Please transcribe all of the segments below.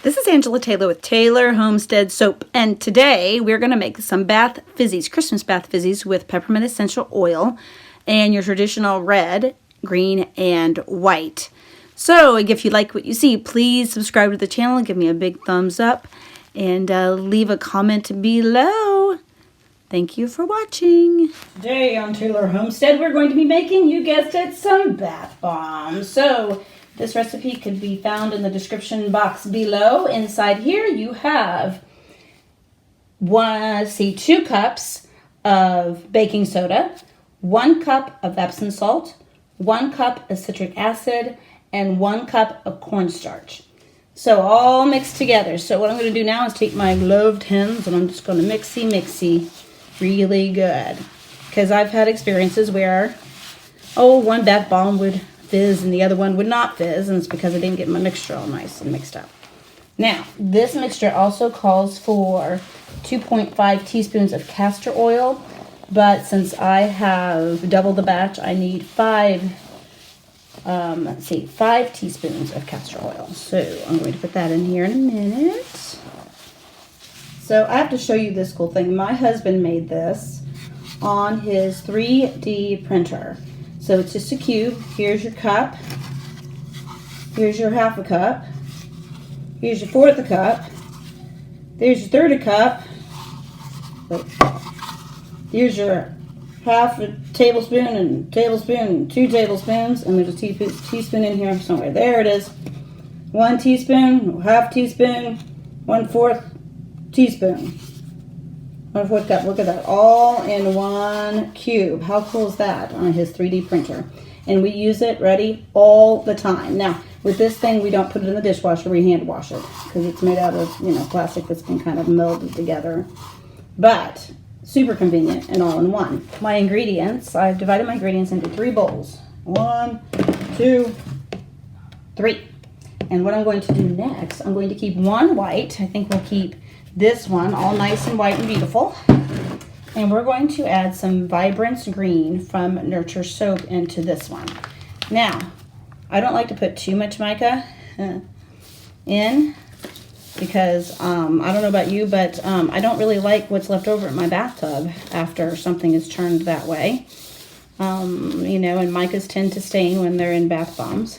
This is Angela Taylor with Taylor Homestead Soap, and today we're going to make some bath fizzies, Christmas bath fizzies with peppermint essential oil and your traditional red, green, and white. So if you like what you see, please subscribe to the channel, give me a big thumbs up, and leave a comment below. Thank you for watching. Today on Taylor Homestead, we're going to be making, you guessed it, some bath bombs. So this recipe could be found in the description box below. Inside here you have 2 cups of baking soda, 1 cup of Epsom salt, 1 cup of citric acid, and 1 cup of cornstarch. So all mixed together. So what I'm going to do now is take my gloved hands and I'm just going to mixy really good. Because I've had experiences where, one bath bomb would fizz and the other one would not fizz, and it's because I didn't get my mixture all nice and mixed up. Now, this mixture also calls for 2.5 teaspoons of castor oil, but since I have doubled the batch, I need 5 teaspoons of castor oil. So I'm going to put that in here in a minute. So I have to show you this cool thing. My husband made this on his 3D printer. So it's just a cube. Here's your cup. Here's your half a cup. Here's your fourth a cup. There's your third a cup. Here's your half a tablespoon and 2 tablespoons. And there's a teaspoon in here somewhere. There it is. 1 teaspoon, half teaspoon, 1/4 teaspoon. 1/4 cup. Look at that. All in one cube. How cool is that on his 3D printer? And we use it, ready, all the time. Now, with this thing, we don't put it in the dishwasher. We hand wash it because it's made out of, plastic that's been kind of melded together. But super convenient and all in one. My ingredients, I've divided my ingredients into 3 bowls. 1, 2, 3. And what I'm going to do next, I'm going to keep 1 white. I think we'll keep this one all nice and white and beautiful. And we're going to add some Vibrance Green from Nurture Soap into this one. Now, I don't like to put too much mica in because I don't know about you, but I don't really like what's left over in my bathtub after something is turned that way. And micas tend to stain when they're in bath bombs.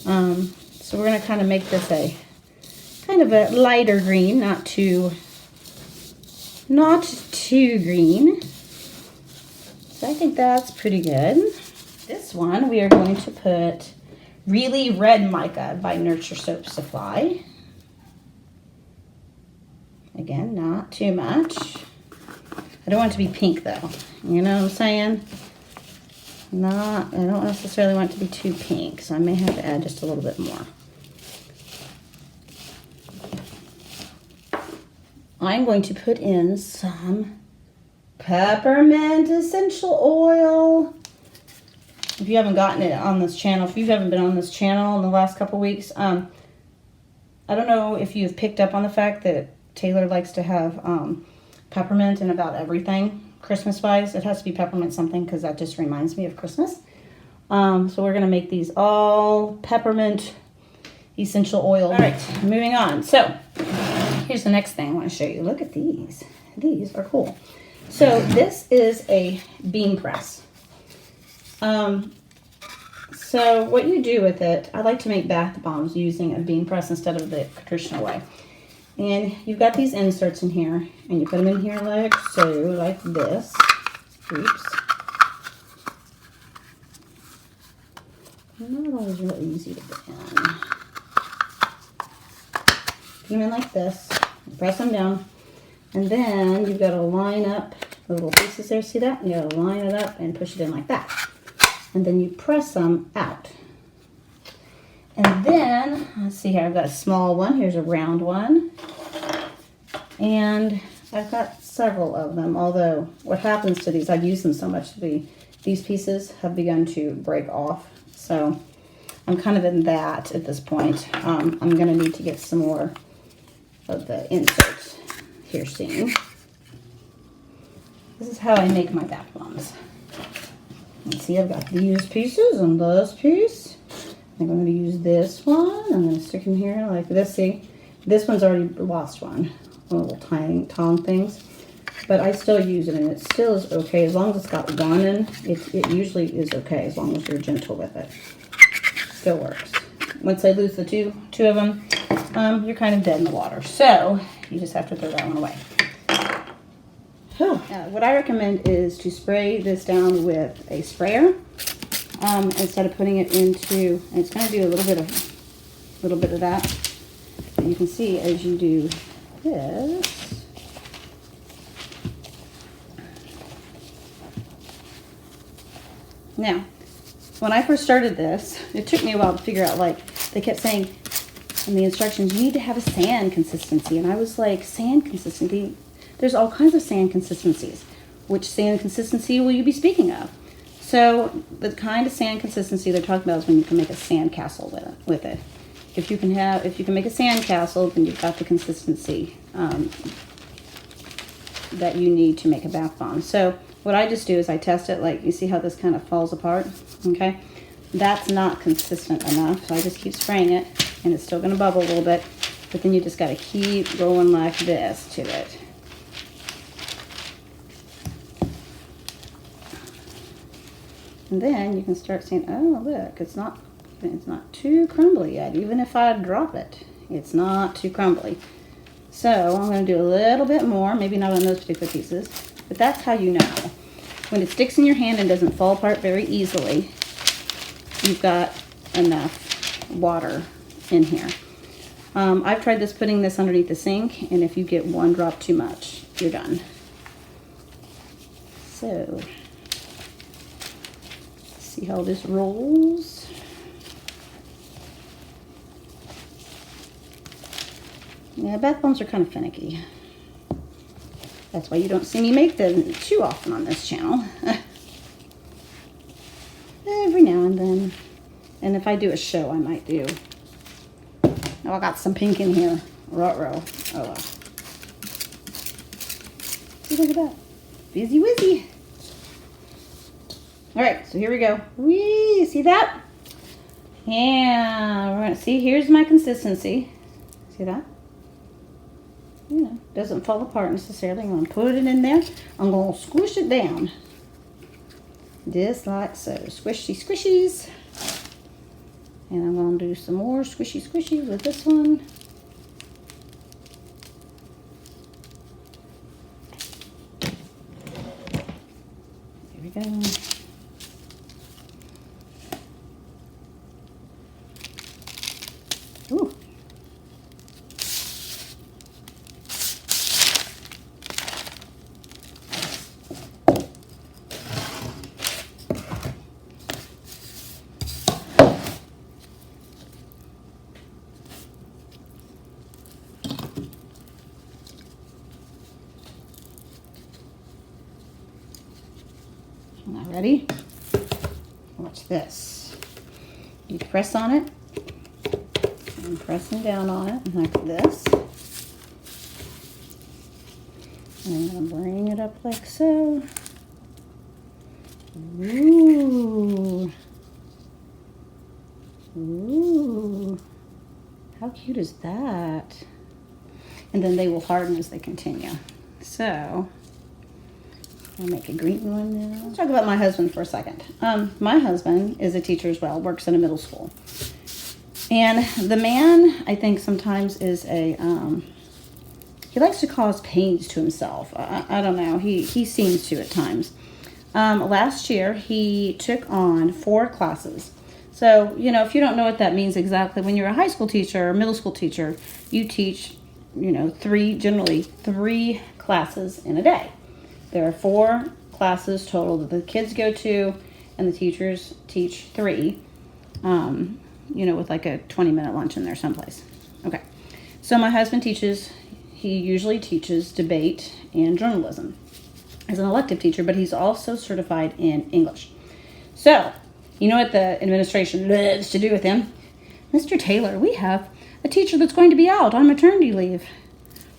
So we're going to kind of make this a kind of a lighter green, not too green. So I think that's pretty good. This one we are going to put Really Red Mica by Nurture Soap Supply. Again, not too much. I don't want it to be pink though. You know what I'm saying? I don't necessarily want it to be too pink, so I may have to add just a little bit more. I'm going to put in some peppermint essential oil. If you haven't gotten it on this channel, if you haven't been on this channel in the last couple weeks, I don't know if you've picked up on the fact that Taylor likes to have peppermint in about everything, Christmas-wise. It has to be peppermint something because that just reminds me of Christmas. So we're going to make these all peppermint essential oil. All right, moving on. So here's the next thing I want to show you. Look at these. These are cool. So this is a bean press. So what you do with it, I like to make bath bombs using a bean press instead of the traditional way. And you've got these inserts in here, and you put them in here like so, like this. Oops. Not always real easy to put in. Put them in like this, press them down, and then you've got to line up the little pieces there. See that? You got to line it up and push it in like that, and then you press them out. And then let's see here. I've got a small one. Here's a round one, and I've got several of them. Although what happens to these? I've used them so much. These pieces have begun to break off. So I'm kind of in that at this point. I'm going to need to get some more of the inserts here soon. This is how I make my bath bombs. You see, I've got these pieces and this piece. I'm going to use this one. I'm going to stick in here like this. See, this one's already lost one. Little tiny tong things. But I still use it, and it still is okay. As long as it's got one in, it usually is okay, as long as you're gentle with it. Still works. Once I lose the two of them, you're kind of dead in the water. So you just have to throw that one away. What I recommend is to spray this down with a sprayer instead of putting it into, and it's going to do a little bit of that. But you can see as you do this, now, when I first started this, it took me a while to figure out, like, they kept saying in the instructions, you need to have a sand consistency. And I was like, sand consistency? There's all kinds of sand consistencies. Which sand consistency will you be speaking of? So, the kind of sand consistency they're talking about is when you can make a sand castle with it. If you can make a sand castle, then you've got the consistency that you need to make a bath bomb. So, what I just do is I test it, like, you see how this kind of falls apart, okay? That's not consistent enough, so I just keep spraying it, and it's still going to bubble a little bit, but then you just got to keep going like this to it. And then you can start seeing, oh, look, it's not too crumbly yet. Even if I drop it, it's not too crumbly. So I'm going to do a little bit more, maybe not on those particular pieces, but that's how you know. When it sticks in your hand and doesn't fall apart very easily, you've got enough water in here. I've tried putting this underneath the sink, and if you get one drop too much, you're done. So, see how this rolls. Yeah, bath bombs are kind of finicky. That's why you don't see me make them too often on this channel. Every now and then. And if I do a show, I might do. Oh, I got some pink in here. Ruh-roh. Oh, well. See, look at that. Fizzy wizzy. All right, so here we go. Whee! See that? Yeah. Right. See, here's my consistency. See that? You know, doesn't fall apart necessarily. I'm going to put it in there. I'm going to squish it down. Just like so. Squishy squishies. And I'm going to do some more squishy squishies with this one. There we go. Ooh. Now ready? Watch this. You press on it. I'm pressing down on it like this. And I'm going to bring it up like so. Ooh. Ooh. How cute is that? And then they will harden as they continue. So, I'll make a green one now. Let's talk about my husband for a second. My husband is a teacher as well, works in a middle school. And the man, I think sometimes is he likes to cause pains to himself. I don't know, he seems to at times. Last year, he took on 4 classes. So, you know, if you don't know what that means exactly, when you're a high school teacher or middle school teacher, you teach, you know, generally 3 classes in a day. There are 4 classes total that the kids go to, and the teachers teach 3, you know, with like a 20-minute lunch in there someplace. Okay. So my husband he usually teaches debate and journalism as an elective teacher, but he's also certified in English. So, you know what the administration loves to do with him? Mr. Taylor, we have a teacher that's going to be out on maternity leave.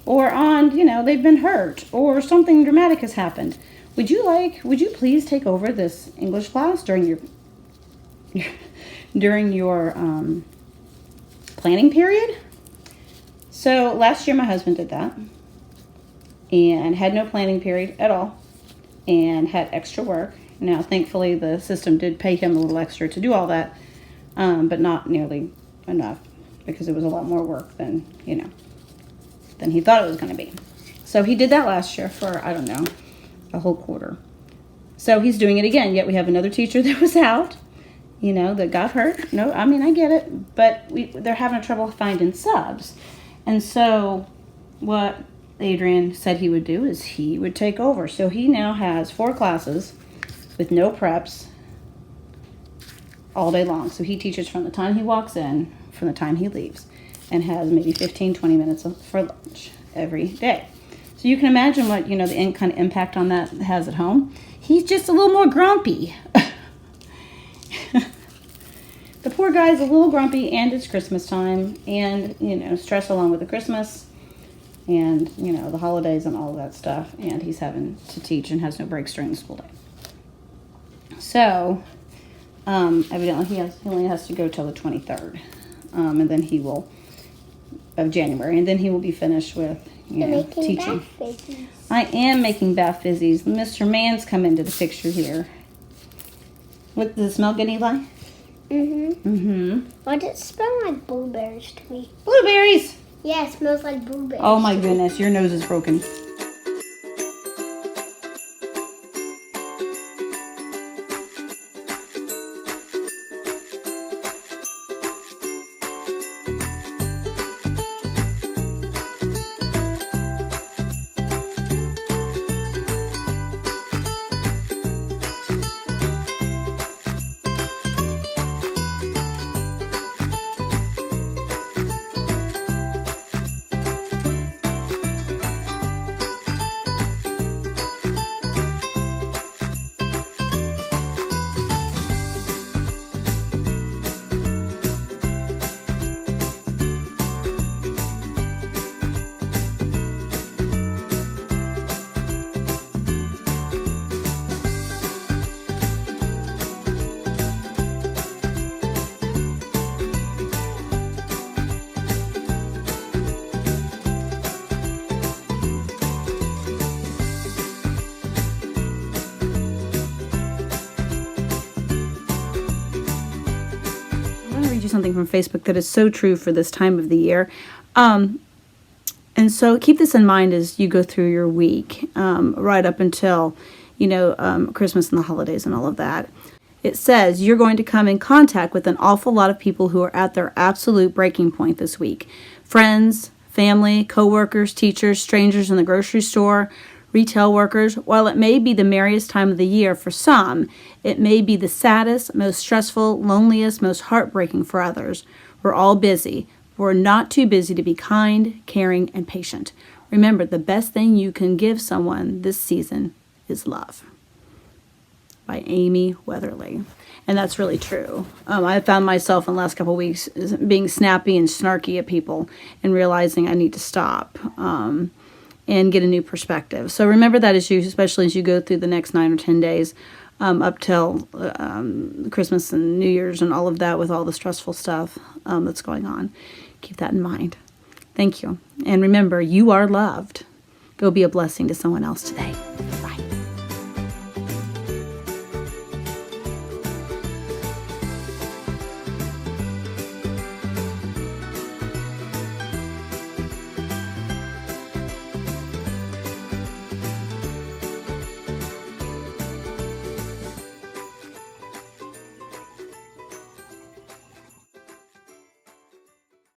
Or on, you know, they've been hurt, or something dramatic has happened. Would you please take over this English class during during your planning period. So last year my husband did that and had no planning period at all and had extra work. Now, thankfully, the system did pay him a little extra to do all that, but not nearly enough because it was a lot more work than, than he thought it was going to be. So he did that last year for, I don't know, a whole quarter. So he's doing it again, yet we have another teacher that was out, that got hurt. No, I mean, I get it, but they're having trouble finding subs. And so what Adrian said he would do is he would take over. So he now has 4 classes with no preps all day long. So he teaches from the time he walks in, from the time he leaves, and has maybe 15, 20 minutes for lunch every day. So you can imagine what, the kind of impact on that has at home. He's just a little more grumpy. The poor guy's a little grumpy, and it's Christmas time, and, stress along with the Christmas, and, the holidays and all of that stuff, and he's having to teach and has no breaks during the school day. So, evidently he only has to go till the 23rd, and then he will, of January, and then he will be finished with, teaching. Bath fizzies. I am making bath fizzies. Mr. Mann's come into the picture here. What, does it smell good, Eli? Why does it smell like blueberries to me? Blueberries! Yeah, it smells like blueberries. Oh my goodness, your nose is broken. Something from Facebook that is so true for this time of the year. And so keep this in mind as you go through your week, right up until, Christmas and the holidays and all of that. It says you're going to come in contact with an awful lot of people who are at their absolute breaking point this week. Friends, family, coworkers, teachers, strangers in the grocery store, retail workers. While it may be the merriest time of the year for some, it may be the saddest, most stressful, loneliest, most heartbreaking for others. We're all busy. We're not too busy to be kind, caring, and patient. Remember, the best thing you can give someone this season is love. By Amy Weatherly. And that's really true. I found myself in the last couple of weeks being snappy and snarky at people and realizing I need to stop. And get a new perspective. So remember that especially as you go through the next 9 or 10 days up till Christmas and New Year's and all of that with all the stressful stuff that's going on. Keep that in mind. Thank you. And remember, you are loved. Go be a blessing to someone else today.